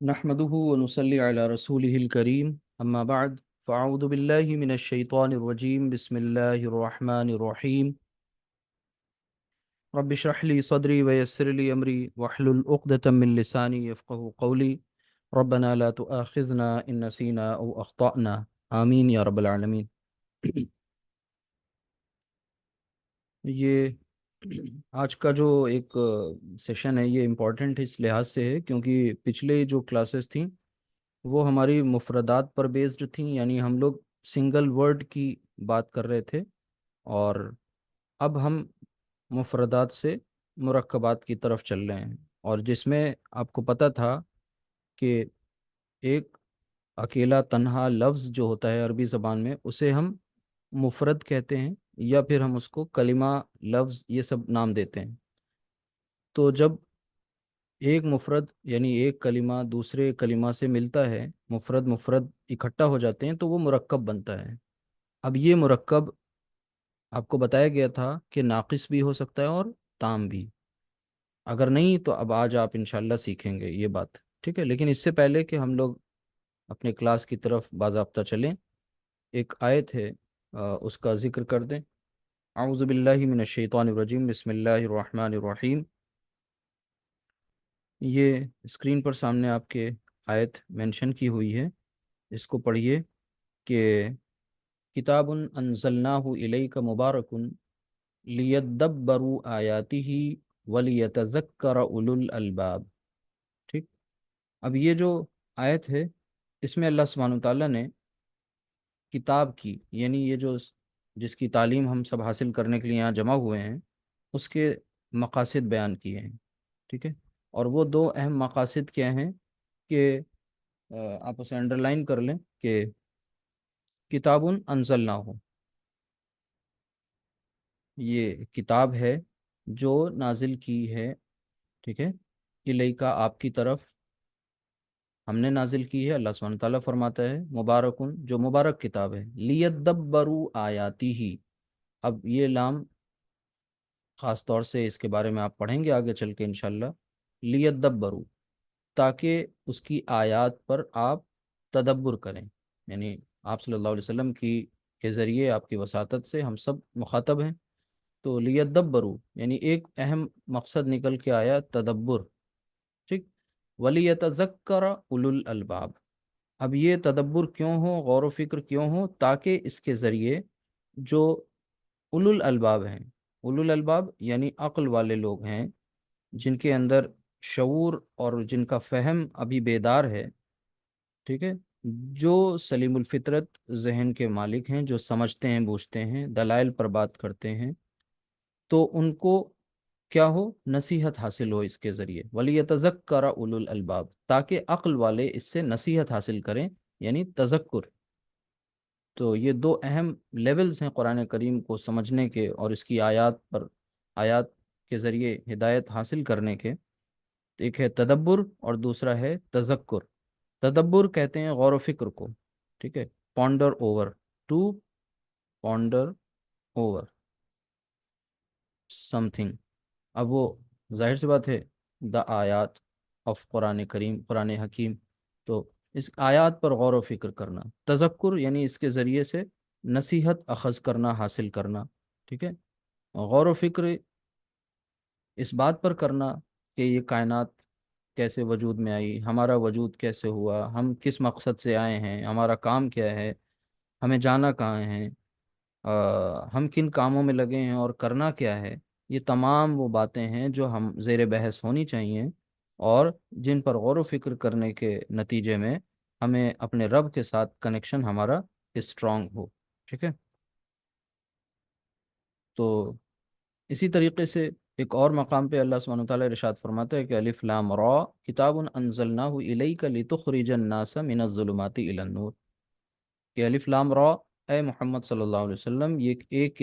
نحمده ونصلي على رسوله الكريم أما بعد فأعوذ بالله من الشيطان الرجيم بسم الله الرحمن الرحيم رب اشرح لي صدري ويسر لي أمري واحلل عقدة من لساني يفقهوا قولي ربنا لا تؤاخذنا إن نسينا أو أخطأنا آمين يا رب العالمين. یہ آج کا جو ایک سیشن ہے یہ امپورٹنٹ اس لحاظ سے ہے کیونکہ پچھلے جو کلاسز تھیں وہ ہماری مفردات پر بیسڈ تھیں، یعنی ہم لوگ سنگل ورڈ کی بات کر رہے تھے، اور اب ہم مفردات سے مرکبات کی طرف چل رہے ہیں، اور جس میں آپ کو پتہ تھا کہ ایک اکیلا تنہا لفظ جو ہوتا ہے عربی زبان میں اسے ہم مفرد کہتے ہیں، یا پھر ہم اس کو کلمہ، لفظ، یہ سب نام دیتے ہیں. تو جب ایک مفرد یعنی ایک کلمہ دوسرے کلمہ سے ملتا ہے، مفرد مفرد اکٹھا ہو جاتے ہیں تو وہ مرکب بنتا ہے. اب یہ مرکب آپ کو بتایا گیا تھا کہ ناقص بھی ہو سکتا ہے اور تام بھی. اگر نہیں تو اب آج آپ انشاءاللہ سیکھیں گے یہ بات، ٹھیک ہے؟ لیکن اس سے پہلے کہ ہم لوگ اپنے کلاس کی طرف باضابطہ چلیں، ایک آیت ہے اس کا ذکر کر دیں. اعوذ باللہ من الشیطان الرجیم بسم اللہ الرحمن الرحیم. یہ اسکرین پر سامنے آپ کے آیت مینشن کی ہوئی ہے، اس کو پڑھیے کہ کتاب انزلناہ الیک مبارک لیدبروا آیاتہ ولیتذکر اولو الالباب. ٹھیک، اب یہ جو آیت ہے اس میں اللہ سبحانہ وتعالیٰ نے کتاب کی، یعنی یہ جو جس کی تعلیم ہم سب حاصل کرنے کے لیے یہاں جمع ہوئے ہیں، اس کے مقاصد بیان کیے ہیں. ٹھیک ہے، اور وہ دو اہم مقاصد کیا ہیں کہ آپ اسے انڈر لائن کر لیں کہ کتاب انزلناہ، یہ کتاب ہے جو نازل کی ہے، ٹھیک ہے، الیکا آپ کی طرف ہم نے نازل کی ہے. اللہ سبحانہ تعالیٰ فرماتا ہے مبارکن، جو مبارک کتاب ہے، لیدبروا آیاتی ہی. اب یہ لام خاص طور سے اس کے بارے میں آپ پڑھیں گے آگے چل کے انشاءاللہ. لیدبروا، تاکہ اس کی آیات پر آپ تدبر کریں، یعنی آپ صلی اللہ علیہ وسلم کے ذریعے آپ کی وساطت سے ہم سب مخاطب ہیں. تو لیدبروا یعنی ایک اہم مقصد نکل کے آیا تدبر. ٹھیک، ولیتذکر اولو الالباب. اب یہ تدبر کیوں ہو، غور و فکر کیوں ہو؟ تاکہ اس کے ذریعے جو اولو الالباب ہیں، اولو الالباب یعنی عقل والے لوگ ہیں، جن کے اندر شعور اور جن کا فہم ابھی بیدار ہے، ٹھیک ہے، جو سلیم الفطرت ذہن کے مالک ہیں، جو سمجھتے ہیں، بوجھتے ہیں، دلائل پر بات کرتے ہیں، تو ان کو کیا ہو، نصیحت حاصل ہو اس کے ذریعے. وَلِيَتَذَكَّرَ أُولُو الْأَلْبَابِ، تاکہ عقل والے اس سے نصیحت حاصل کریں، یعنی تذکر. تو یہ دو اہم لیولز ہیں قرآن کریم کو سمجھنے کے اور اس کی آیات کے ذریعے ہدایت حاصل کرنے کے. ایک ہے تدبر اور دوسرا ہے تذکر. تدبر کہتے ہیں غور و فکر کو، ٹھیک ہے، ponder over, to ponder over something. اب وہ ظاہر سی بات ہے، دا آیات آف قرآن کریم، قرآن حکیم، تو اس آیات پر غور و فکر کرنا. تذکر یعنی اس کے ذریعے سے نصیحت اخذ کرنا، حاصل کرنا. ٹھیک ہے، غور و فکر اس بات پر کرنا کہ یہ کائنات کیسے وجود میں آئی، ہمارا وجود کیسے ہوا، ہم کس مقصد سے آئے ہیں، ہمارا کام کیا ہے، ہمیں جانا کہاں ہے، ہم کن کاموں میں لگے ہیں اور کرنا کیا ہے. یہ تمام وہ باتیں ہیں جو ہم زیر بحث ہونی چاہیے، اور جن پر غور و فکر کرنے کے نتیجے میں ہمیں اپنے رب کے ساتھ کنیکشن ہمارا اسٹرانگ ہو. ٹھیک ہے، تو اسی طریقے سے ایک اور مقام پہ اللہ سبحانہ وتعالیٰ ارشاد فرماتا ہے کہ الف لام را کتاب انزلناہ الیک لتخرج الناس من الظلمات الی النور. کہ الف لام را، اے محمد صلی اللہ علیہ وسلم، یہ ایک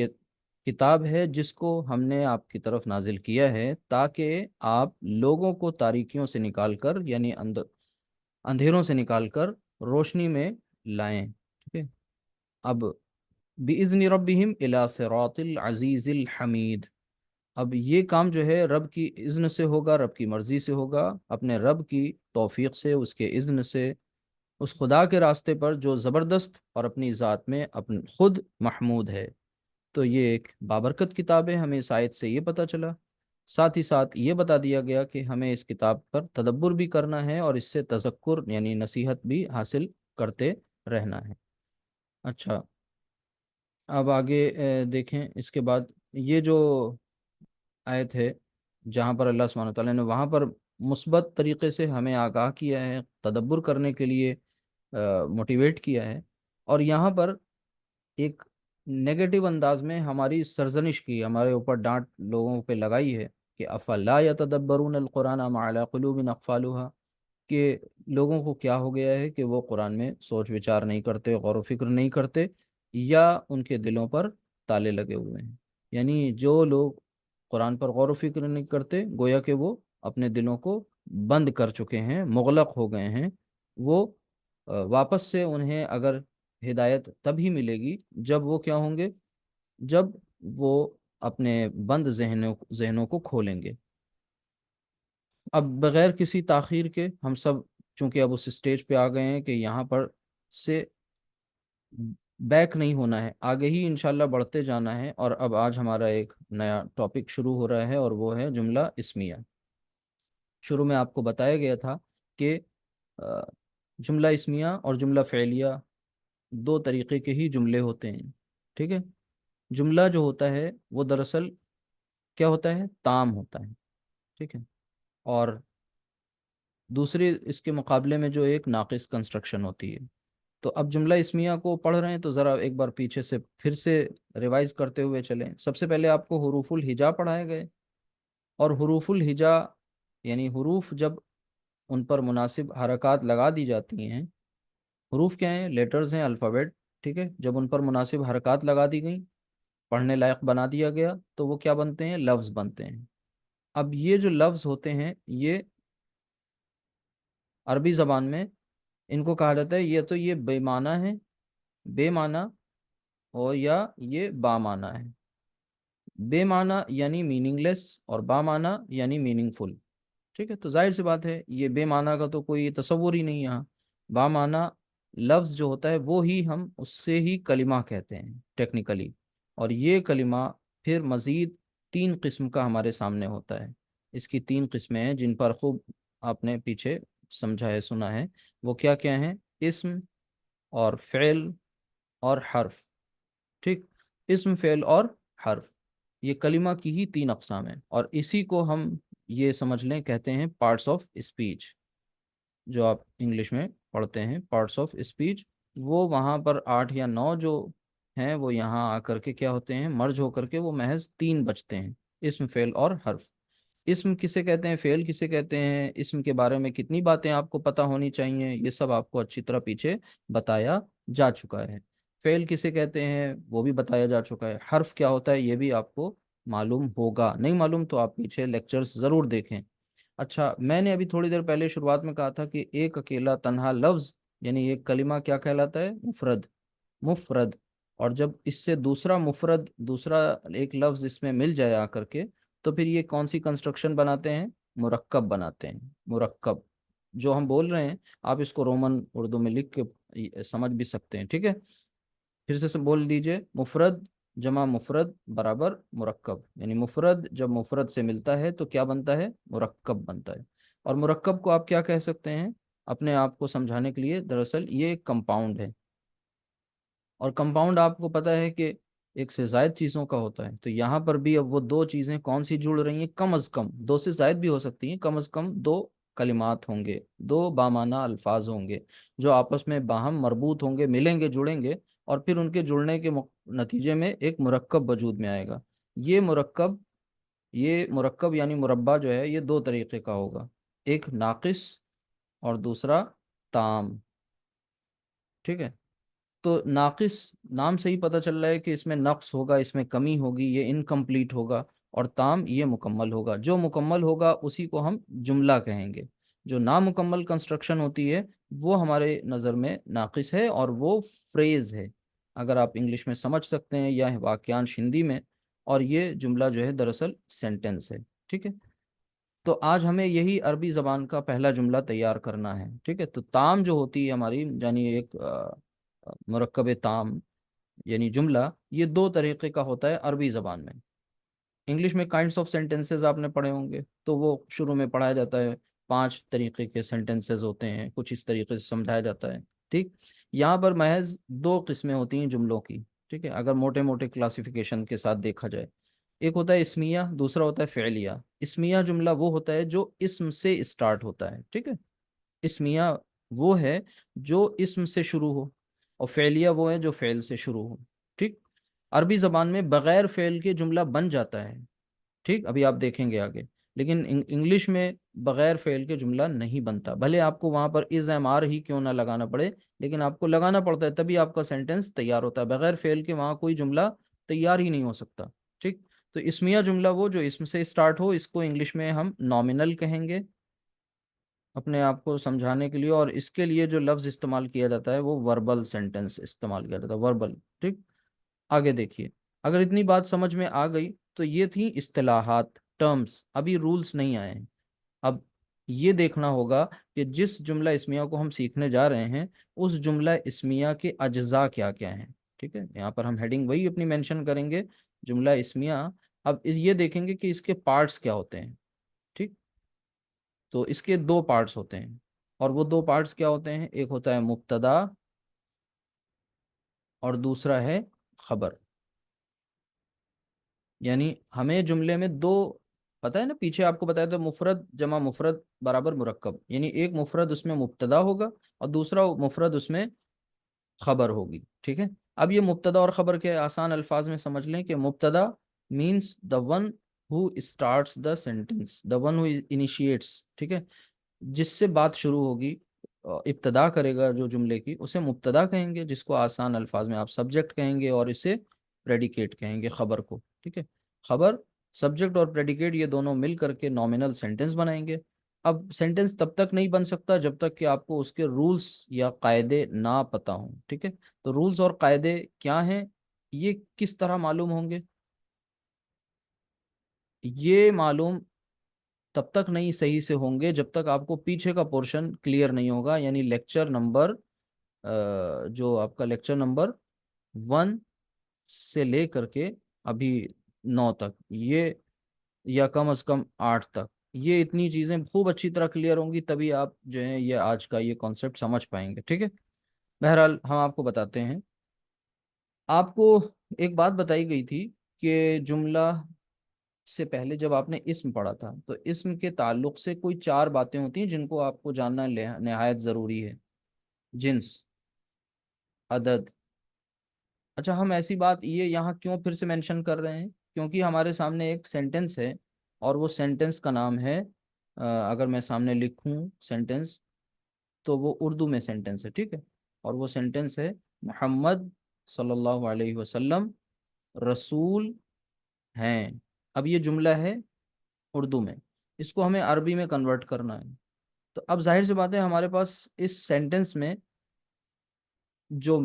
کتاب ہے جس کو ہم نے آپ کی طرف نازل کیا ہے تاکہ آپ لوگوں کو تاریکیوں سے نکال کر، یعنی اندھیروں سے نکال کر روشنی میں لائیں. ٹھیک ہے، اب بِإِذْنِ رَبِّهِمْ إِلَى صِرَاطِ الْعَزِيزِ الْحَمِيدِ. اب یہ کام جو ہے رب کی اذن سے ہوگا، رب کی مرضی سے ہوگا، اپنے رب کی توفیق سے، اس کے اذن سے، اس خدا کے راستے پر جو زبردست اور اپنی ذات میں خود محمود ہے۔ تو یہ ایک بابرکت کتاب ہے، ہمیں اس آیت سے یہ پتہ چلا۔ ساتھ ہی ساتھ یہ بتا دیا گیا کہ ہمیں اس کتاب پر تدبر بھی کرنا ہے اور اس سے تذکر یعنی نصیحت بھی حاصل کرتے رہنا ہے۔ اچھا، اب آگے دیکھیں اس کے بعد یہ جو آیت ہے جہاں پر اللہ سبحانہ تعالیٰ نے وہاں پر مثبت طریقے سے ہمیں آگاہ کیا ہے، تدبر کرنے کے لیے موٹیویٹ کیا ہے، اور یہاں پر ایک نیگیٹو انداز میں ہماری سرزنش کی، ہمارے اوپر ڈانٹ لوگوں پہ لگائی ہے کہ افلا یتدبرون القرآن ام علی قلوب اقفالها، کہ لوگوں کو کیا ہو گیا ہے کہ وہ قرآن میں سوچ وچار نہیں کرتے، غور و فکر نہیں کرتے، یا ان کے دلوں پر تالے لگے ہوئے ہیں۔ یعنی جو لوگ قرآن پر غور و فکر نہیں کرتے، گویا کہ وہ اپنے دلوں کو بند کر چکے ہیں، مغلق ہو گئے ہیں۔ وہ واپس سے انہیں اگر ہدایت تب ہی ملے گی جب وہ کیا ہوں گے، جب وہ اپنے بند ذہنوں کو کھولیں گے۔ اب بغیر کسی تاخیر کے ہم سب چونکہ اب اس سٹیج پہ آ گئے ہیں کہ یہاں پر سے بیک نہیں ہونا ہے، آگے ہی انشاءاللہ بڑھتے جانا ہے۔ اور اب آج ہمارا ایک نیا ٹاپک شروع ہو رہا ہے اور وہ ہے جملہ اسمیہ۔ شروع میں آپ کو بتایا گیا تھا کہ جملہ اسمیہ اور جملہ فعلیہ دو طریقے کے ہی جملے ہوتے ہیں، ٹھیک ہے۔ جملہ جو ہوتا ہے وہ دراصل کیا ہوتا ہے، تام ہوتا ہے، ٹھیک ہے، اور دوسری اس کے مقابلے میں جو ایک ناقص کنسٹرکشن ہوتی ہے۔ تو اب جملہ اسمیہ کو پڑھ رہے ہیں تو ذرا ایک بار پیچھے سے پھر سے ریوائز کرتے ہوئے چلیں۔ سب سے پہلے آپ کو حروف الہجا پڑھائے گئے، اور حروف الہجا یعنی حروف جب ان پر مناسب حرکات لگا دی جاتی ہیں، حروف کیا ہیں، لیٹرز ہیں، الفابیٹ، ٹھیک ہے، جب ان پر مناسب حرکات لگا دی گئیں، پڑھنے لائق بنا دیا گیا، تو وہ کیا بنتے ہیں، لفظ بنتے ہیں۔ اب یہ جو لفظ ہوتے ہیں یہ عربی زبان میں ان کو کہا جاتا ہے یہ تو یہ بے معنی ہے، بے معنی، اور یا یہ با معنی ہے۔ بے معنی یعنی میننگ لیس، اور با معنی یعنی میننگ فل، ٹھیک ہے۔ تو ظاہر سی بات ہے یہ بے معنی کا تو کوئی تصور ہی نہیں یہاں۔ با معنی لفظ جو ہوتا ہے وہ ہی ہم اس سے ہی کلمہ کہتے ہیں ٹیکنیکلی، اور یہ کلمہ پھر مزید تین قسم کا ہمارے سامنے ہوتا ہے۔ اس کی تین قسمیں ہیں جن پر خوب آپ نے پیچھے سمجھا ہے، سنا ہے۔ وہ کیا کیا ہیں، اسم اور فعل اور حرف، ٹھیک۔ اسم، فعل اور حرف، یہ کلمہ کی ہی تین اقسام ہیں، اور اسی کو ہم یہ سمجھ لیں کہتے ہیں پارٹس آف اسپیچ۔ جو آپ انگلش میں پڑھتے ہیں پارٹس آف اسپیچ، وہ وہاں پر 8 یا 9 جو ہیں وہ یہاں آ کر کے کیا ہوتے ہیں، مرج ہو کر کے وہ محض 3 بچتے ہیں، اسم، فعل اور حرف۔ اسم کسے کہتے ہیں، فعل کسے کہتے ہیں، اسم کے بارے میں کتنی باتیں آپ کو پتہ ہونی چاہیے، یہ سب آپ کو اچھی طرح پیچھے بتایا جا چکا ہے۔ فعل کسے کہتے ہیں وہ بھی بتایا جا چکا ہے۔ حرف کیا ہوتا ہے یہ بھی آپ کو معلوم ہوگا، نہیں معلوم تو آپ پیچھے لیکچرز ضرور دیکھیں۔ اچھا، میں نے ابھی تھوڑی دیر پہلے شروعات میں کہا تھا کہ ایک اکیلا تنہا لفظ یعنی ایک کلمہ کیا کہلاتا ہے، مفرد، مفرد۔ اور جب اس سے دوسرا مفرد، دوسرا ایک لفظ اس میں مل جائے آ کر کے، تو پھر یہ کون سی کنسٹرکشن بناتے ہیں، مرکب بناتے ہیں، مرکب۔ جو ہم بول رہے ہیں آپ اس کو رومن اردو میں لکھ کے سمجھ بھی سکتے ہیں، ٹھیک ہے۔ پھر سے بول دیجئے، مفرد جمع مفرد برابر مرکب، یعنی مفرد جب مفرد سے ملتا ہے تو کیا بنتا ہے، مرکب بنتا ہے۔ اور مرکب کو آپ کیا کہہ سکتے ہیں اپنے آپ کو سمجھانے کے لیے، دراصل یہ ایک کمپاؤنڈ ہے، اور کمپاؤنڈ آپ کو پتہ ہے کہ ایک سے زائد چیزوں کا ہوتا ہے۔ تو یہاں پر بھی اب وہ دو چیزیں کون سی جڑ رہی ہیں، کم از کم دو سے زائد بھی ہو سکتی ہیں، کم از کم دو کلمات ہوں گے، دو بامعنی الفاظ ہوں گے جو آپس میں باہم مربوط ہوں گے، ملیں گے، جڑیں گے، اور پھر ان کے جڑنے کے نتیجے میں ایک مرکب وجود میں آئے گا۔ یہ مرکب یعنی مربع جو ہے یہ دو طریقے کا ہوگا، ایک ناقص اور دوسرا تام، ٹھیک ہے۔ تو ناقص نام سے ہی پتہ چل رہا ہے کہ اس میں نقص ہوگا، اس میں کمی ہوگی، یہ انکمپلیٹ ہوگا، اور تام یہ مکمل ہوگا۔ جو مکمل ہوگا اسی کو ہم جملہ کہیں گے۔ جو نامکمل کنسٹرکشن ہوتی ہے وہ ہمارے نظر میں ناقص ہے، اور وہ فریز ہے۔ اگر آپ انگلش میں سمجھ سکتے ہیں یا واقعانش ہندی میں، اور یہ جملہ جو ہے دراصل سینٹنس ہے، ٹھیک ہے۔ تو آج ہمیں یہی عربی زبان کا پہلا جملہ تیار کرنا ہے، ٹھیک ہے۔ تو تام جو ہوتی ہے ہماری، یعنی ایک مرکب تام یعنی جملہ، یہ دو طریقے کا ہوتا ہے عربی زبان میں۔ انگلش میں کائنڈس آف سینٹینسز آپ نے پڑھے ہوں گے، تو وہ شروع میں پڑھایا جاتا ہے 5 طریقے کے سینٹینسز ہوتے ہیں، کچھ اس طریقے سے سمجھایا جاتا ہے، ٹھیک۔ یہاں پر محض 2 قسمیں ہوتی ہیں جملوں کی، ٹھیک ہے، اگر موٹے موٹے کلاسیفیکیشن کے ساتھ دیکھا جائے۔ ایک ہوتا ہے اسمیہ، دوسرا ہوتا ہے فعلیہ۔ اسمیہ جملہ وہ ہوتا ہے جو اسم سے اسٹارٹ ہوتا ہے، ٹھیک ہے۔ اسمیہ وہ ہے جو اسم سے شروع ہو، اور فعلیہ وہ ہے جو فعل سے شروع ہو، ٹھیک۔ عربی زبان میں بغیر فعل کے جملہ بن جاتا ہے، ٹھیک، ابھی آپ دیکھیں گے آگے، لیکن انگلش میں بغیر فعل کے جملہ نہیں بنتا، بھلے آپ کو وہاں پر از ایم آر ہی کیوں نہ لگانا پڑے، لیکن آپ کو لگانا پڑتا ہے، تبھی آپ کا سینٹینس تیار ہوتا ہے۔ بغیر فعل کے وہاں کوئی جملہ تیار ہی نہیں ہو سکتا، ٹھیک۔ تو اسمیہ جملہ وہ جو اسم سے اسٹارٹ ہو، اس کو انگلش میں ہم نامنل کہیں گے اپنے آپ کو سمجھانے کے لیے، اور اس کے لیے جو لفظ استعمال کیا جاتا ہے وہ وربل سینٹینس استعمال کیا جاتا ہے، وربل، ٹھیک۔ آگے دیکھیے، اگر اتنی بات سمجھ میں آ گئی تو یہ تھی اصطلاحات، ٹرمز، ابھی رولز نہیں آئے ہیں۔ اب یہ دیکھنا ہوگا کہ جس جملہ اسمیہ کو ہم سیکھنے جا رہے ہیں، اس جملہ اسمیہ کے اجزاء کیا کیا ہیں، ٹھیک ہے۔ یہاں پر ہم ہیڈنگ وہی اپنی مینشن کریں گے، جملہ اسمیہ۔ اب یہ دیکھیں گے کہ اس کے پارٹس کیا ہوتے ہیں، ٹھیک۔ تو اس کے 2 پارٹس ہوتے ہیں، اور وہ 2 پارٹس کیا ہوتے ہیں؟ ایک ہوتا ہے مبتدا اور دوسرا ہے خبر۔ یعنی ہمیں جملے میں 2، پتہ ہے نا، پیچھے آپ کو بتایا تھا مفرد جمع مفرد برابر مرکب، یعنی ایک مفرد اس میں مبتدا ہوگا اور دوسرا مفرد اس میں خبر ہوگی، ٹھیک ہے۔ اب یہ مبتدا اور خبر کے آسان الفاظ میں سمجھ لیں کہ مبتدا means the one who starts the sentence, the one who initiates, ٹھیک ہے، جس سے بات شروع ہوگی، ابتدا کرے گا جو جملے کی، اسے مبتدا کہیں گے، جس کو آسان الفاظ میں آپ سبجیکٹ کہیں گے، اور اسے پریڈیکیٹ کہیں گے، خبر کو، ٹھیک ہے۔ خبر، سبجیکٹ اور پریڈیکیٹ یہ دونوں مل کر کے نامنل سینٹینس بنائیں گے۔ اب سینٹینس تب تک نہیں بن سکتا جب تک کہ آپ کو اس کے رولز یا قاعدے نہ پتہ ہوں، ٹھیک ہے۔ تو رولز اور قاعدے کیا ہیں، یہ کس طرح معلوم ہوں گے؟ یہ معلوم تب تک نہیں صحیح سے ہوں گے جب تک آپ کو پیچھے کا پورشن کلیئر نہیں ہوگا، یعنی لیکچر نمبر جو آپ کا لیکچر نمبر 1 سے لے کر کے ابھی 9 تک، یہ یا کم از کم 8 تک، یہ اتنی چیزیں خوب اچھی طرح کلیئر ہوں گی، تبھی آپ جو ہے یہ آج کا یہ کانسیپٹ سمجھ پائیں گے، ٹھیک ہے۔ بہرحال ہم آپ کو بتاتے ہیں۔ آپ کو ایک بات بتائی گئی تھی کہ جملہ سے پہلے جب آپ نے اسم پڑھا تھا، تو اسم کے تعلق سے کوئی 4 باتیں ہوتی ہیں جن کو آپ کو جاننا نہایت ضروری ہے۔ جنس، عدد۔ اچھا، ہم ایسی بات یہ یہاں کیوں پھر سے مینشن کر رہے ہیں؟ کیونکہ ہمارے سامنے ایک سینٹنس ہے، اور وہ سینٹنس کا نام ہے، اگر میں سامنے لکھوں سینٹنس، تو وہ اردو میں سینٹنس ہے، ٹھیک ہے، اور وہ سینٹنس ہے محمد صلی اللہ علیہ وسلم رسول ہیں۔ اب یہ جملہ ہے اردو میں، اس کو ہمیں عربی میں کنورٹ کرنا ہے۔ تو اب ظاہر سی بات ہے، ہمارے پاس اس سینٹنس میں جو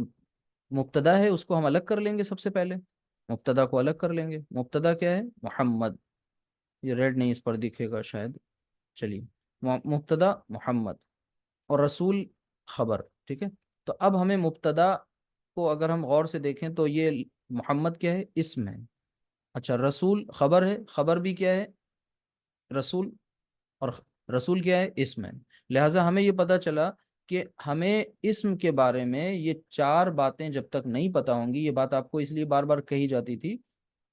مبتدا ہے اس کو ہم الگ کر لیں گے، سب سے پہلے مبتدا کو الگ کر لیں گے۔ مبتدا کیا ہے؟ محمد، یہ ریڈ نہیں اس پر دکھے گا شاید، چلیے، مبتدا محمد، اور رسول خبر، ٹھیک ہے۔ تو اب ہمیں مبتدا کو اگر ہم غور سے دیکھیں تو یہ محمد کیا ہے؟ اسم ہے، اچھا، رسول خبر ہے، خبر بھی کیا ہے؟ رسول، اور رسول کیا ہے؟ اسم ہے۔ لہٰذا ہمیں یہ پتا چلا کہ ہمیں اسم کے بارے میں یہ 4 باتیں جب تک نہیں پتا ہوں گی، یہ بات آپ کو اس لیے بار بار کہی جاتی تھی،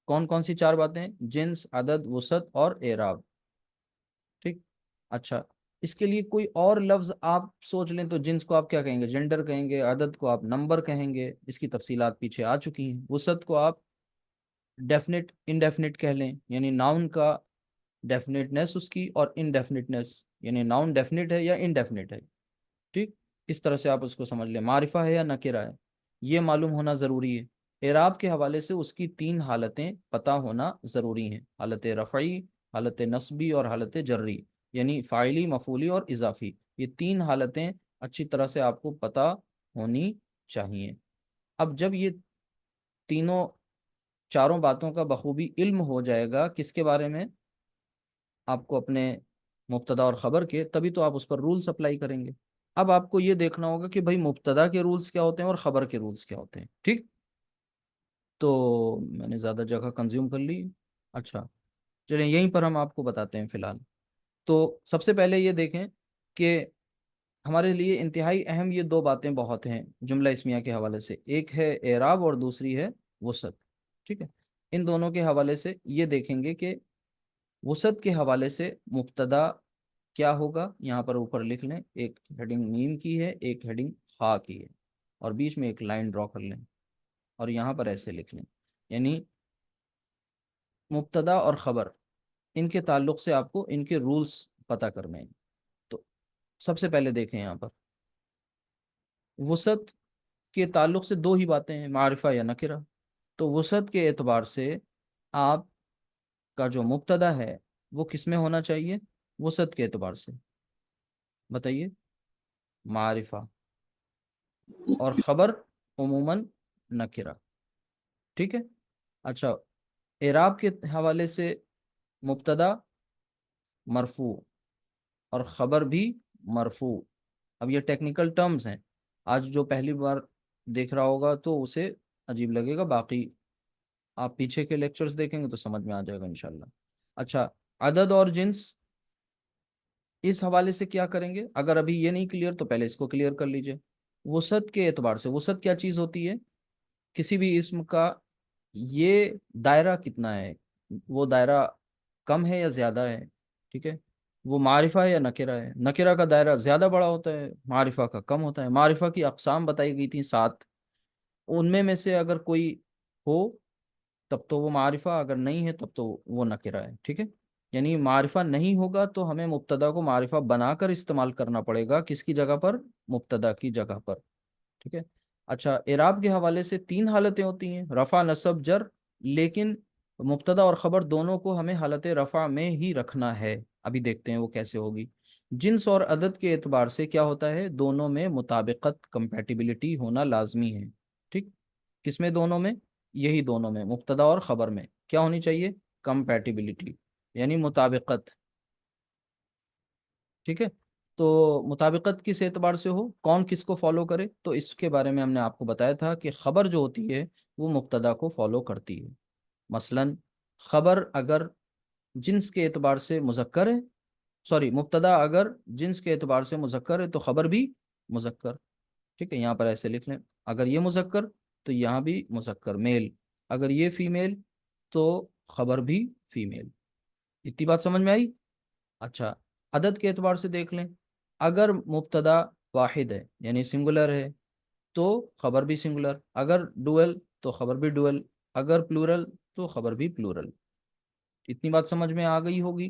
کون کون سی 4 باتیں؟ جنس، عدد، وسعت اور اعراب، ٹھیک۔ اچھا، اس کے لیے کوئی اور لفظ آپ سوچ لیں تو جنس کو آپ کیا کہیں گے؟ جینڈر کہیں گے، عدد کو آپ نمبر کہیں گے، اس کی تفصیلات پیچھے آ چکی ہیں۔ وسعت کو آپ ڈیفینٹ انڈیفینٹ کہہ لیں، یعنی ناؤن کا ڈیفینٹنیس اس کی، اور انڈیفینٹنیس یعنی ناؤن ڈیفینٹ ہے یا انڈیفینٹ ہے، ٹھیک، اس طرح سے آپ اس کو سمجھ لیں۔ معرفہ ہے یا نکرہ ہے، یہ معلوم ہونا ضروری ہے۔ اعراب کے حوالے سے اس کی 3 حالتیں پتہ ہونا ضروری ہیں، حالت رفعی، حالت نصبی اور حالت جری، یعنی فاعلی، مفعولی اور اضافی، یہ 3 حالتیں اچھی طرح سے آپ کو پتہ ہونی چاہیے۔ اب جب یہ تینوں چاروں باتوں کا بخوبی علم ہو جائے گا کس کے بارے میں؟ آپ کو اپنے مبتدا اور خبر کے، تبھی تو آپ اس پر رولز اپلائی کریں گے۔ اب آپ کو یہ دیکھنا ہوگا کہ بھائی مبتدا کے رولز کیا ہوتے ہیں اور خبر کے رولز کیا ہوتے ہیں، ٹھیک؟ تو میں نے زیادہ جگہ کنزیوم کر لی، اچھا چلیں یہیں پر ہم آپ کو بتاتے ہیں فی الحال۔ تو سب سے پہلے یہ دیکھیں کہ ہمارے لیے انتہائی اہم یہ دو باتیں بہت ہیں جملہ اسمیہ کے حوالے سے، ایک ہے اعراب اور دوسری ہے وسعت، ٹھیک ہے؟ ان دونوں کے حوالے سے یہ دیکھیں گے کہ وسعت کے حوالے سے مبتدا کیا ہوگا، یہاں پر اوپر لکھ لیں، ایک ہیڈنگ میم کی ہے، ایک ہیڈنگ خا کی ہے، اور بیچ میں ایک لائن ڈرا کر لیں، اور یہاں پر ایسے لکھ لیں، یعنی مبتدا اور خبر ان کے تعلق سے آپ کو ان کے رولز پتہ کرنے ہیں۔ تو سب سے پہلے دیکھیں یہاں پر وسعت کے تعلق سے دو ہی باتیں ہیں، معرفہ یا نکرہ۔ تو وسعت کے اعتبار سے آپ کا جو مبتدا ہے وہ کس میں ہونا چاہیے وسعت کے اعتبار سے؟ بتائیے۔ معرفہ، اور خبر عموماً نکرہ، ٹھیک ہے؟ اچھا، اعراب کے حوالے سے مبتدا مرفوع اور خبر بھی مرفوع۔ اب یہ ٹیکنیکل ٹرمز ہیں، آج جو پہلی بار دیکھ رہا ہوگا تو اسے عجیب لگے گا، باقی آپ پیچھے کے لیکچرز دیکھیں گے تو سمجھ میں آ جائے گا انشاءاللہ۔ اچھا، عدد اور جنس، اس حوالے سے کیا کریں گے؟ اگر ابھی یہ نہیں کلیئر تو پہلے اس کو کلیئر کر لیجئے۔ وسعت کے اعتبار سے، وسعت کیا چیز ہوتی ہے؟ کسی بھی اسم کا یہ دائرہ کتنا ہے، وہ دائرہ کم ہے یا زیادہ ہے، ٹھیک ہے؟ وہ معرفہ ہے یا نکرہ ہے؟ نکرہ کا دائرہ زیادہ بڑا ہوتا ہے، معرفہ کا کم ہوتا ہے۔ معرفہ کی اقسام بتائی گئی تھیں 7، ان میں سے اگر کوئی ہو تب تو وہ معرفہ، اگر نہیں ہے تب تو وہ نکرہ ہے، ٹھیک ہے؟ یعنی معرفہ نہیں ہوگا تو ہمیں مبتدا کو معرفہ بنا کر استعمال کرنا پڑے گا، کس کی جگہ پر؟ مبتدا کی جگہ پر، ٹھیک ہے؟ اچھا، اعراب کے حوالے سے 3 حالتیں ہوتی ہیں، رفع، نصب، جر، لیکن مبتدا اور خبر دونوں کو ہمیں حالت رفع میں ہی رکھنا ہے، ابھی دیکھتے ہیں وہ کیسے ہوگی۔ جنس اور عدد کے اعتبار سے کیا ہوتا ہے؟ دونوں میں مطابقت، کمپیٹیبلٹی ہونا لازمی ہے، ٹھیک؟ کس میں؟ دونوں میں، یہی دونوں میں، مبتدا اور خبر میں کیا ہونی چاہیے؟ کمپیٹیبلٹی، یعنی مطابقت، ٹھیک ہے؟ تو مطابقت کس اعتبار سے ہو، کون کس کو فالو کرے، تو اس کے بارے میں ہم نے آپ کو بتایا تھا کہ خبر جو ہوتی ہے وہ مبتدا کو فالو کرتی ہے۔ مثلا خبر اگر جنس کے اعتبار سے مذکر ہے، سوری مبتدا اگر جنس کے اعتبار سے مذکر ہے تو خبر بھی مذکر، ٹھیک ہے؟ یہاں پر ایسے لکھ لیں، اگر یہ مذکر تو یہاں بھی مذکر میل، اگر یہ فیمیل تو خبر بھی فیمیل۔ اتنی بات سمجھ میں آئی؟ اچھا، عدد کے اعتبار سے دیکھ لیں، اگر مبتدا واحد ہے یعنی سنگولر ہے تو خبر بھی سنگولر، اگر ڈوئل تو خبر بھی ڈوئل، اگر پلورل تو خبر بھی پلورل۔ اتنی بات سمجھ میں آ گئی ہوگی،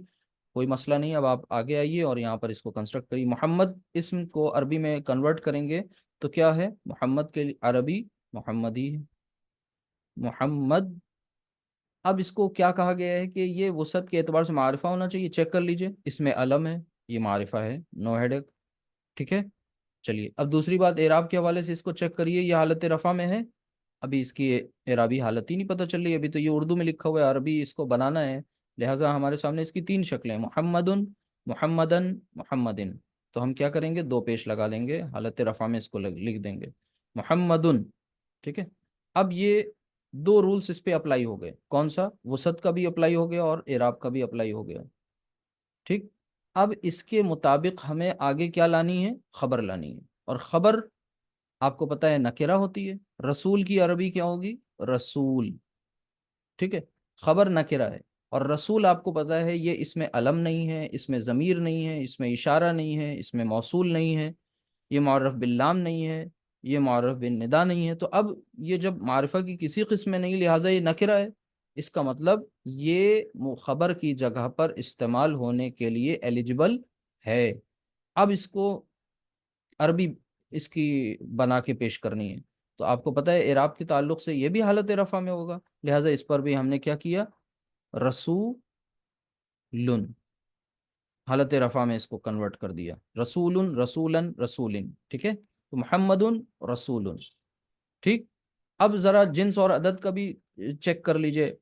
کوئی مسئلہ نہیں۔ اب آپ آگے آئیے اور یہاں پر اس کو کنسٹرکٹ کریے۔ محمد اسم کو عربی میں کنورٹ کریں گے تو کیا ہے؟ محمد کے عربی محمدی ہے، محمد۔ اب اس کو کیا کہا گیا ہے کہ یہ وسعت کے اعتبار سے معرفہ ہونا چاہیے، چیک کر لیجئے، اس میں علم ہے، یہ معرفہ ہے، نو ہیڈک، ٹھیک ہے؟ چلیے اب دوسری بات، اعراب کے حوالے سے اس کو چیک کریے، یہ حالت رفع میں ہے، ابھی اس کی اعرابی حالت ہی نہیں پتہ چل رہی، ابھی تو یہ اردو میں لکھا ہوا ہے، عربی اس کو بنانا ہے، لہٰذا ہمارے سامنے اس کی 3 شکلیں، محمد، محمدن، محمدن۔ تو ہم کیا کریں گے؟ 2 پیش لگا لیں گے، حالت رفع میں اس کو لکھ دیں گے محمدن، ٹھیک ہے؟ اب یہ 2 رولز اس پہ اپلائی ہو گئے، کون سا؟ وسعت کا بھی اپلائی ہو گیا اور اعراب کا بھی اپلائی ہو گیا، ٹھیک؟ اب اس کے مطابق ہمیں آگے کیا لانی ہے؟ خبر لانی ہے، اور خبر آپ کو پتہ ہے نکرہ ہوتی ہے، رسول کی عربی کیا ہوگی؟ رسول، ٹھیک ہے؟ خبر نکرہ ہے، اور رسول آپ کو پتہ ہے یہ اس میں علم نہیں ہے، اس میں ضمیر نہیں ہے، اس میں اشارہ نہیں ہے، اس میں موصول نہیں ہے، یہ معرف باللام نہیں ہے، یہ معرف بالندا نہیں ہے۔ تو اب یہ جب معرفہ کی کسی قسم میں نہیں، لہٰذا یہ نکرہ ہے، اس کا مطلب یہ خبر کی جگہ پر استعمال ہونے کے لیے ایلیجبل ہے۔ اب اس کو عربی اس کی بنا کے پیش کرنی ہے، تو آپ کو پتہ ہے اعراب کے تعلق سے یہ بھی حالت رفع میں ہوگا، لہٰذا اس پر بھی ہم نے کیا کیا؟ رسولن، حالت رفع میں اس کو کنورٹ کر دیا، رسول، رسولن، رسولن، ٹھیک ہے؟ تو محمد رسول، ٹھیک؟ اب ذرا جنس اور عدد کا بھی چیک کر لیجئے،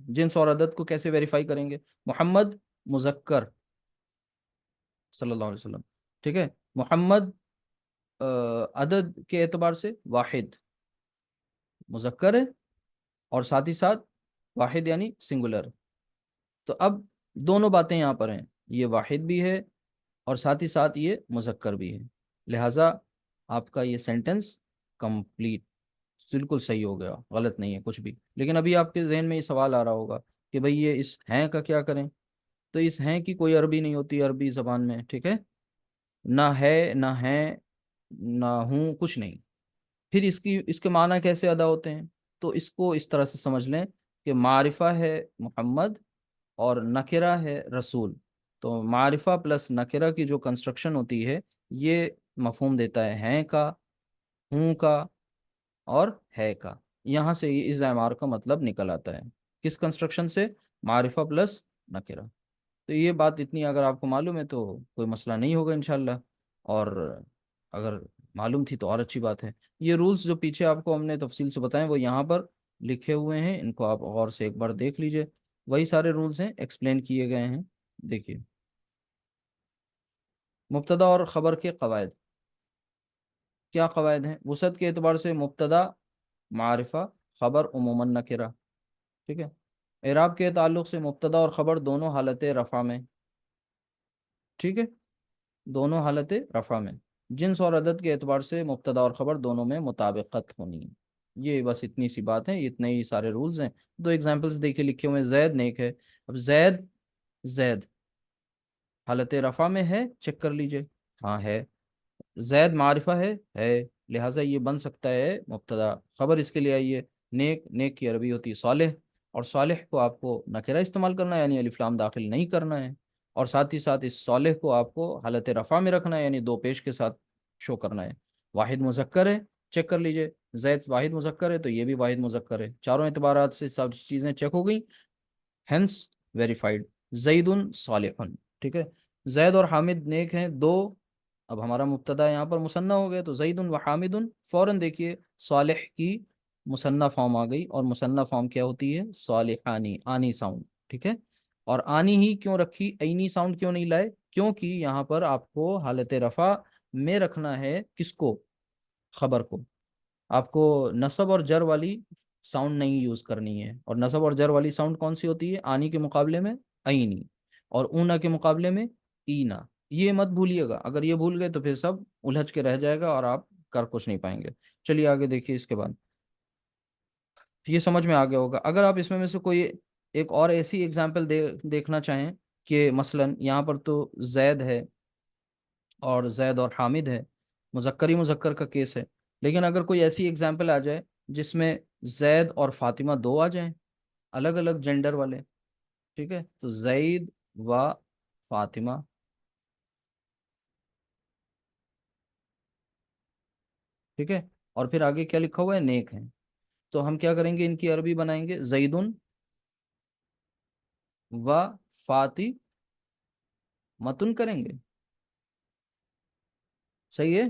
جنس اور عدد کو کیسے ویریفائی کریں گے؟ محمد مذکر صلی اللہ علیہ وسلم، ٹھیک ہے، محمد عدد کے اعتبار سے واحد مذکر ہے، اور ساتھ ہی ساتھ واحد یعنی سنگولر۔ تو اب دونوں باتیں یہاں پر ہیں، یہ واحد بھی ہے اور ساتھ ہی ساتھ یہ مذکر بھی ہے، لہٰذا آپ کا یہ سینٹنس کمپلیٹ بالکل صحیح ہو گیا، غلط نہیں ہے کچھ بھی۔ لیکن ابھی آپ کے ذہن میں یہ سوال آ رہا ہوگا کہ بھئی یہ اس ہیں کا کیا کریں؟ تو اس ہیں کی کوئی عربی نہیں ہوتی عربی زبان میں، ٹھیک ہے، نہ ہے نہ ہیں نہ ہوں، کچھ نہیں۔ پھر اس کے معنی کیسے ادا ہوتے ہیں؟ تو اس کو اس طرح سے سمجھ لیں کہ معرفہ ہے محمد اور نکرہ ہے رسول، تو معرفہ پلس نکرہ کی جو کنسٹرکشن ہوتی ہے یہ مفہوم دیتا ہے ہیں کا، ہوں کا اور ہے کا۔ یہاں سے یہ اس اعمار کا مطلب نکل آتا ہے، کس کنسٹرکشن سے؟ معرفہ پلس نکرہ۔ تو یہ بات اتنی اگر آپ کو معلوم ہے تو کوئی مسئلہ نہیں ہوگا انشاءاللہ، اور اگر معلوم تھی تو اور اچھی بات ہے۔ یہ رولز جو پیچھے آپ کو ہم نے تفصیل سے بتائیں وہ یہاں پر لکھے ہوئے ہیں، ان کو آپ غور سے ایک بار دیکھ لیجئے، وہی سارے رولز ہیں، ایکسپلین کیے گئے ہیں۔ دیکھیے، مبتدا اور خبر کے قواعد کیا قواعد ہیں؟ وسعت کے اعتبار سے مبتدا معرفہ، خبر عموماً نکرہ، ٹھیک ہے۔ اعراب کے تعلق سے مبتدا اور خبر دونوں حالت رفع میں، ٹھیک ہے، دونوں حالت رفع میں۔ جنس اور عدد کے اعتبار سے مبتدا اور خبر دونوں میں مطابقت ہونی ہے۔ یہ بس اتنی سی بات ہے، اتنے ہی سارے رولز ہیں۔ دو ایگزامپلس دیکھے لکھے ہوئے ہیں، زید نیک ہے، اب زید، زید حالت رفع میں ہے، چیک کر لیجئے، ہاں ہے۔ زید معرفہ ہے، لہٰذا یہ بن سکتا ہے مبتدا، خبر اس کے لیے آئیے، نیک، نیک کی عربی ہوتی ہے صالح، اور صالح کو آپ کو نکرہ استعمال کرنا ہے یعنی الف لام داخل نہیں کرنا ہے، اور ساتھ ہی ساتھ اس صالح کو آپ کو حالت رفع میں رکھنا ہے یعنی دو پیش کے ساتھ شو کرنا ہے۔ واحد مذکر ہے، چیک کر لیجئے، زید واحد مذکر ہے تو یہ بھی واحد مذکر ہے، چاروں اعتبارات سے سب چیزیں چیک ہو گئی، ہینس ویریفائڈ۔ زید صالح، ٹھیک ہے، زید اور حامد نیک ہیں دو، اب ہمارا مبتدا یہاں پر مثنیٰ ہو گیا تو زید و حامد، فوراً دیکھیے صالح کی مثنیٰ فارم آ گئی، اور مثنیٰ فارم کیا ہوتی ہے؟ صالحانی، آنی ساؤنڈ، ٹھیک ہے۔ اور آنی ہی کیوں رکھی، اینی ساؤنڈ کیوں نہیں لائے؟ کیونکہ یہاں پر آپ کو حالت رفع میں رکھنا ہے، کس کو؟ خبر کو۔ آپ کو نصب اور جر والی ساؤنڈ نہیں یوز کرنی ہے، اور نصب اور جر والی ساؤنڈ کون سی ہوتی ہے؟ آنی کے مقابلے میں اینی، اور اونا کے مقابلے میں اینا۔ یہ مت بھولیے گا، اگر یہ بھول گئے تو پھر سب الجھ کے رہ جائے گا اور آپ کر کچھ نہیں پائیں گے۔ چلیے آگے دیکھیے، اس کے بعد یہ سمجھ میں آ گیا ہوگا۔ اگر آپ اس میں سے کوئی ایک اور ایسی ایگزامپل دیکھنا چاہیں کہ مثلا یہاں پر تو زید ہے اور زید اور حامد ہے، مذکر ہی مذکر کا کیس ہے، لیکن اگر کوئی ایسی ایگزامپل آ جائے جس میں زید اور فاطمہ دو آ جائیں، الگ الگ جینڈر والے، ٹھیک ہے، تو زید و فاطمہ، ٹھیک ہے، اور پھر آگے کیا لکھا ہوا ہے؟ نیک ہیں، تو ہم کیا کریں گے؟ ان کی عربی بنائیں گے زیدن و فاطمہ متن کریں گے، صحیح ہے،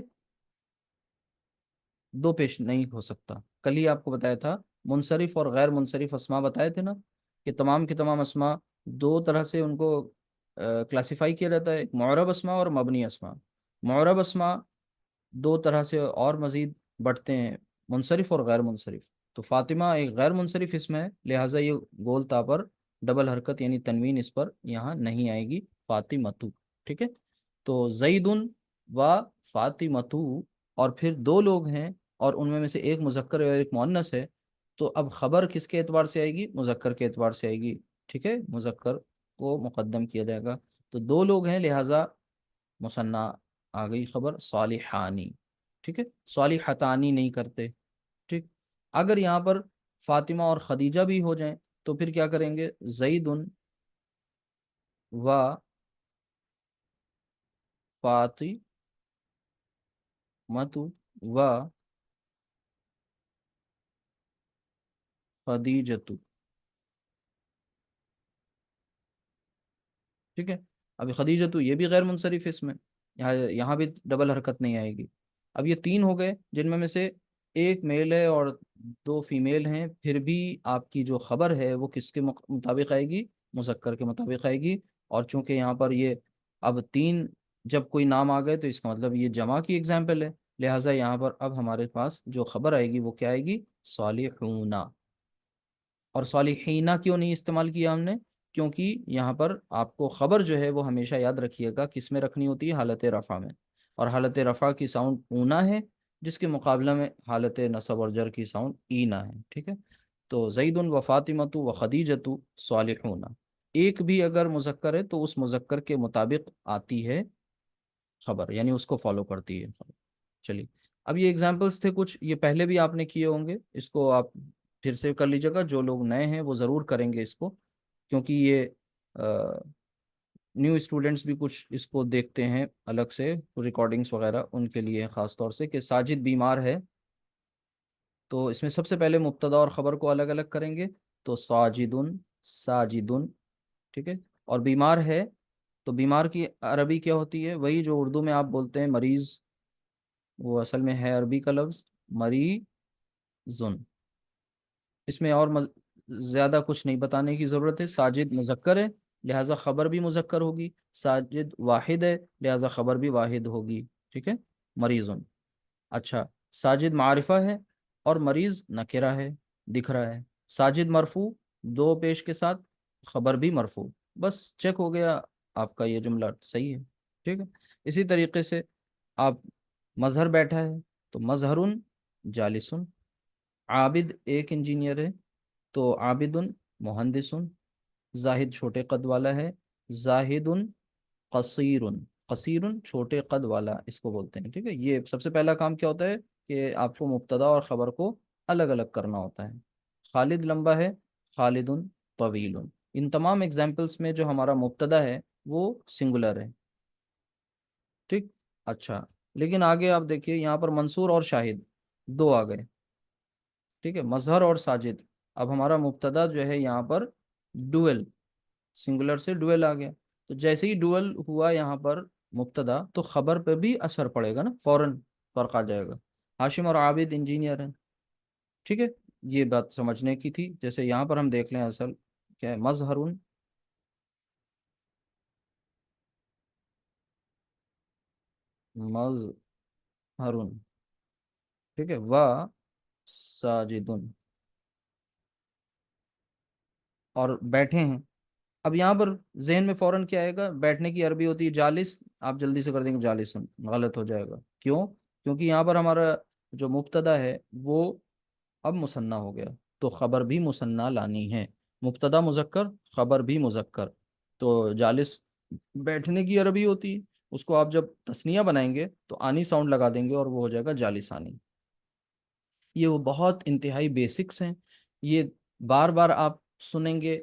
دو پیش نہیں ہو سکتا، کل ہی آپ کو بتایا تھا، منصرف اور غیر منصرف اسما بتائے تھے نا، کہ تمام کے تمام اسما دو طرح سے ان کو کلاسیفائی کیا جاتا ہے، ایک معرب اسما اور مبنی اسما۔ معرب اسما دو طرح سے اور مزید بٹتے ہیں، منصرف اور غیر منصرف، تو فاطمہ ایک غیر منصرف اسم ہے، لہٰذا یہ گول تا پر ڈبل حرکت یعنی تنوین اس پر یہاں نہیں آئے گی، فاطمتو، ٹھیک ہے۔ تو زیدن و فاطمتو، اور پھر دو لوگ ہیں اور ان میں سے ایک مذکر اور ایک مؤنث ہے، تو اب خبر کس کے اعتبار سے آئے گی؟ مذکر کے اعتبار سے آئے گی، ٹھیک ہے، مذکر کو مقدم کیا جائے گا، تو دو لوگ ہیں لہٰذا مثنیٰ آ گئی خبر صالحانی، ٹھیک ہے، صالحتانی نہیں کرتے، ٹھیک۔ اگر یہاں پر فاطمہ اور خدیجہ بھی ہو جائیں تو پھر کیا کریں گے؟ زید و فاطمہ و خدیجۃ، ٹھیک ہے۔ ابھی خدیجۃ یہ بھی غیر منصرف اس میں، یہاں بھی ڈبل حرکت نہیں آئے گی۔ اب یہ تین ہو گئے جن میں سے ایک میل ہے اور دو فیمیل ہیں، پھر بھی آپ کی جو خبر ہے وہ کس کے مطابق آئے گی؟ مذکر کے مطابق آئے گی۔ اور چونکہ یہاں پر یہ اب تین جب کوئی نام آ گئے تو اس کا مطلب یہ جمع کی اگزامپل ہے، لہٰذا یہاں پر اب ہمارے پاس جو خبر آئے گی وہ کیا آئے گی؟ صالحون۔ اور صالحینہ کیوں نہیں استعمال کیا ہم نے؟ کیونکہ یہاں پر آپ کو خبر جو ہے وہ ہمیشہ یاد رکھیے گا کس میں رکھنی ہوتی ہے؟ حالت رفع میں، اور حالت رفع کی ساؤنڈ اونا ہے، جس کے مقابلہ میں حالت نصب اور جر کی ساؤنڈ اینا ہے، ٹھیک ہے؟ تو زید و فاطمۃ و خدیجۃ صالحون، ایک بھی اگر مذکر ہے تو اس مذکر کے مطابق آتی ہے خبر، یعنی اس کو فالو کرتی ہے خبر۔ چلیے، اب یہ ایگزامپلس تھے کچھ، یہ پہلے بھی آپ نے کیے ہوں گے، اس کو آپ پھر سے کر لیجیے گا، جو لوگ نئے ہیں وہ ضرور کریں گے اس کو، کیونکہ یہ نیو اسٹوڈنٹس بھی کچھ اس کو دیکھتے ہیں الگ سے ریکارڈنگس وغیرہ، ان کے لیے خاص طور سے کہ ساجد بیمار ہے، تو اس میں سب سے پہلے مبتدا اور خبر کو الگ الگ کریں گے، تو ساجدن، ساجدن، ٹھیک ہے؟ اور بیمار ہے تو بیمار کی عربی کیا ہوتی ہے؟ وہی جو اردو میں آپ بولتے ہیں مریض، وہ اصل میں ہے عربی کا لفظ مریضن۔ اس میں اور زیادہ کچھ نہیں بتانے کی ضرورت ہے، ساجد مذکر ہے لہٰذا خبر بھی مذکر ہوگی، ساجد واحد ہے لہٰذا خبر بھی واحد ہوگی، ٹھیک ہے؟ مریضن۔ اچھا، ساجد معرفہ ہے اور مریض نکرہ ہے، دکھ رہا ہے، ساجد مرفوع دو پیش کے ساتھ، خبر بھی مرفوع، بس چیک ہو گیا آپ کا یہ جملہ صحیح ہے، ٹھیک ہے؟ اسی طریقے سے آپ مظہر بیٹھا ہے تو مظہرن جالسن، عابد ایک انجینئر ہے تو عابدن مہندسن، زاہد چھوٹے قد والا ہے، زاہدن قصیرن، قصیرن چھوٹے قد والا اس کو بولتے ہیں، ٹھیک ہے؟ یہ سب سے پہلا کام کیا ہوتا ہے کہ آپ کو مبتدا اور خبر کو الگ الگ کرنا ہوتا ہے۔ خالد لمبا ہے، خالدن طویل، ان تمام ایگزامپلس میں جو ہمارا مبتدا ہے وہ سنگولر ہے، ٹھیک؟ اچھا، لیکن آگے آپ دیکھیے یہاں پر منصور اور شاہد دو آ گئے، ٹھیک ہے؟ مظہر اور ساجد، اب ہمارا مبتدا جو ہے یہاں پر ڈویل، سنگولر سے ڈویل آ گیا، تو جیسے ہی ڈویل ہوا یہاں پر مبتدا تو خبر پہ بھی اثر پڑے گا نا، فوراً فرق آ جائے گا۔ ہاشم اور عابد انجینئر ہیں، ٹھیک ہے؟ یہ بات سمجھنے کی تھی۔ جیسے یہاں پر ہم دیکھ لیں اصل کیا ہے، مظہرون، مظہرون، ٹھیک ہے؟ ساجدن، اور بیٹھے ہیں، اب یہاں پر ذہن میں فوراً کیا آئے گا؟ بیٹھنے کی عربی ہوتی ہے جالس، آپ جلدی سے کر دیں گے جالسن، غلط ہو جائے گا، کیوں؟ کیونکہ یہاں پر ہمارا جو مبتدا ہے وہ اب مثنیٰ ہو گیا، تو خبر بھی مثنیٰ لانی ہے، مبتدا مذکر خبر بھی مذکر، تو جالس بیٹھنے کی عربی ہوتی ہے، اس کو آپ جب تثنیہ بنائیں گے تو آنی ساؤنڈ لگا دیں گے اور وہ ہو جائے گا جالسانی۔ یہ وہ بہت انتہائی بیسکس ہیں، یہ بار بار آپ سنیں گے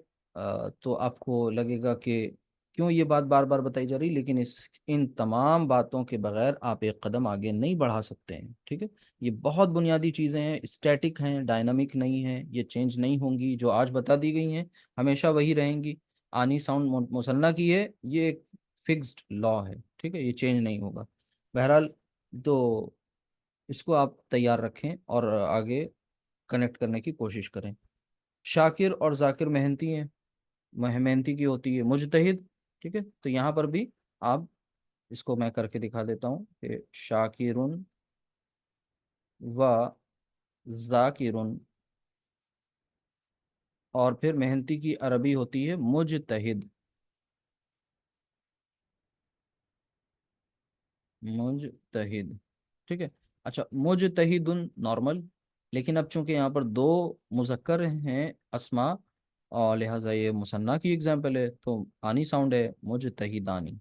تو آپ کو لگے گا کہ کیوں یہ بات بار بار بتائی جا رہی، لیکن ان تمام باتوں کے بغیر آپ ایک قدم آگے نہیں بڑھا سکتے ہیں، ٹھیک ہے؟ یہ بہت بنیادی چیزیں ہیں، اسٹیٹک ہیں، ڈائنامک نہیں ہیں، یہ چینج نہیں ہوں گی، جو آج بتا دی گئی ہیں ہمیشہ وہی رہیں گی۔ آنی ساؤنڈ مثنیٰ کی ہے، یہ ایک فکسڈ لا ہے، ٹھیک ہے؟ یہ چینج نہیں ہوگا۔ بہرحال تو اس کو آپ تیار رکھیں اور آگے کنیکٹ کرنے کی کوشش کریں۔ شاکر اور ذاکر محنتی ہیں، محنتی کی ہوتی ہے مجتہد، ٹھیک ہے؟ تو یہاں پر بھی آپ اس کو میں کر کے دکھا دیتا ہوں کہ شاکرن و ذاکرن، اور پھر محنتی کی عربی ہوتی ہے مجتہد، مجتہد، ٹھیک ہے؟ اچھا، مجتہدن نارمل، لیکن اب چونکہ یہاں پر دو مذکر ہیں اسما اور لہٰذا یہ مثنیٰ کی اگزامپل ہے تو آنی ساؤنڈ ہے مجتہدانی۔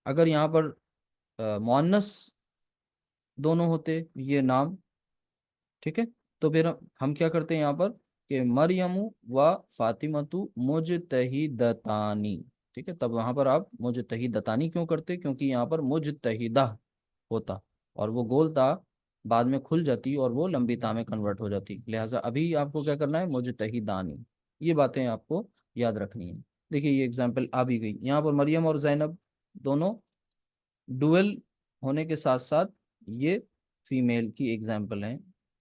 اگر یہاں پر مؤنث دونوں ہوتے یہ نام، ٹھیک ہے؟ تو پھر ہم کیا کرتے ہیں یہاں پر کہ مریم و فاطمۃ مجتہدتانی، ٹھیک ہے؟ تب وہاں پر آپ مجتہدتانی کیوں کرتے؟ کیونکہ یہاں پر مجتہدہ ہوتا اور وہ گول تا بعد میں کھل جاتی اور وہ لمبی تا میں کنورٹ ہو جاتی، لہٰذا ابھی آپ کو کیا کرنا ہے؟ مجتہدانی، یہ باتیں آپ کو یاد رکھنی ہیں۔ دیکھیے یہ اگزامپل آ بھی گئی یہاں پر، مریم اور زینب دونوں ڈویل ہونے کے ساتھ ساتھ یہ فیمیل کی ایگزامپل ہیں،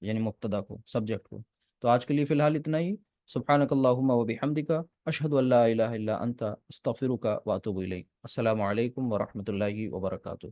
یعنی مبتدا کو، سبجیکٹ کو۔ تو آج کے لیے فی الحال اتنا ہی۔ سبحانک اللہم و بحمدک، اشہد ان لا الہ الا انت، استغفرک و اتوب الیک۔ السلام علیکم ورحمۃ اللہ وبرکاتہ۔